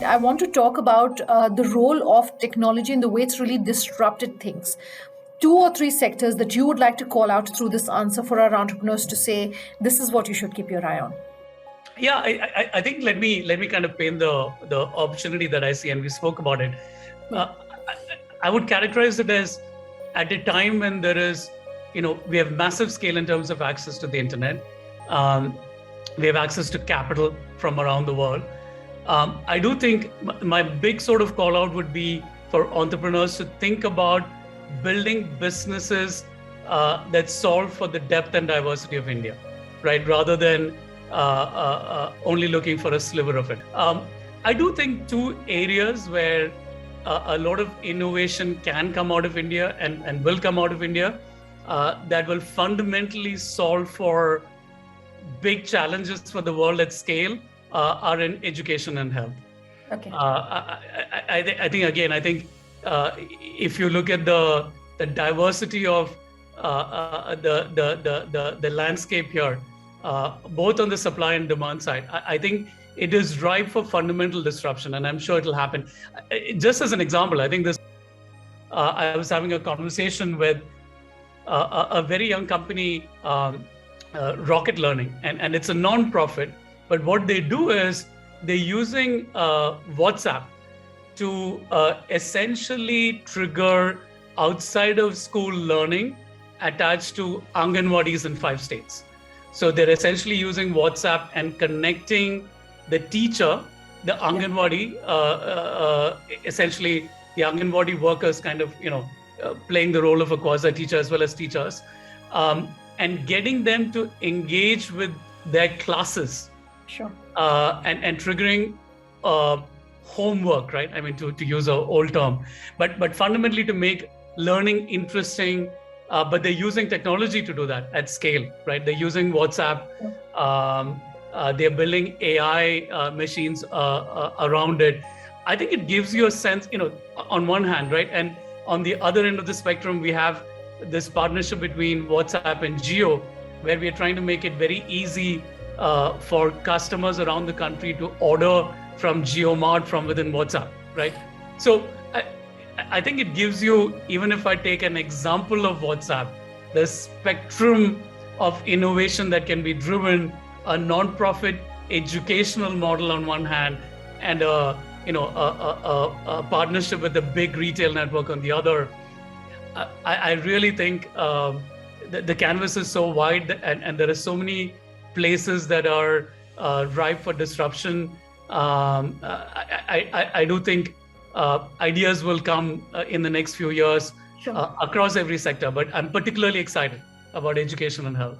I want to talk about the role of technology and the way it's really disrupted things. Two or three sectors that you would like to call out through this answer for our entrepreneurs to say, this is what you should keep your eye on. Yeah, I think let me kind of paint the opportunity that I see, and we spoke about it. Uh, I would characterize it as at a time when there is, we have massive scale in terms of access to the internet. Um, we have access to capital from around the world. I do think my big sort of call out would be for entrepreneurs to think about building businesses that solve for the depth and diversity of India, right? Rather than only looking for a sliver of it. I do think two areas where a lot of innovation can come out of India and will come out of India that will fundamentally solve for big challenges for the world at scale are in education and health. Okay. I think if you look at the diversity of the landscape here, both on the supply and demand side, I think it is ripe for fundamental disruption, and I'm sure it'll happen. Just as an example, I think I was having a conversation with a very young company, Rocket Learning, and it's a non-profit, but what they do is they're using WhatsApp to essentially trigger outside of school learning attached to Anganwadis in 5 states. So they're essentially using WhatsApp and connecting the teacher, the Anganwadi, essentially the Anganwadi workers kind of, playing the role of a quasi teacher as well as teachers, and getting them to engage with their classes. Sure. And triggering homework, right? I mean, to use an old term, but fundamentally to make learning interesting. But they're using technology to do that at scale, right? They're using WhatsApp. They're building AI machines around it. I think it gives you a sense, on one hand, right? And on the other end of the spectrum, we have this partnership between WhatsApp and Jio, where we are trying to make it very easy for customers around the country to order from JioMart from within WhatsApp, right? So I think it gives you, even if I take an example of WhatsApp, the spectrum of innovation that can be driven, a non-profit educational model on one hand, and a partnership with a big retail network on the other. I really think the canvas is so wide, and there are so many places that are ripe for disruption. I do think ideas will come in the next few years. Sure. Across every sector, but I'm particularly excited about education and health.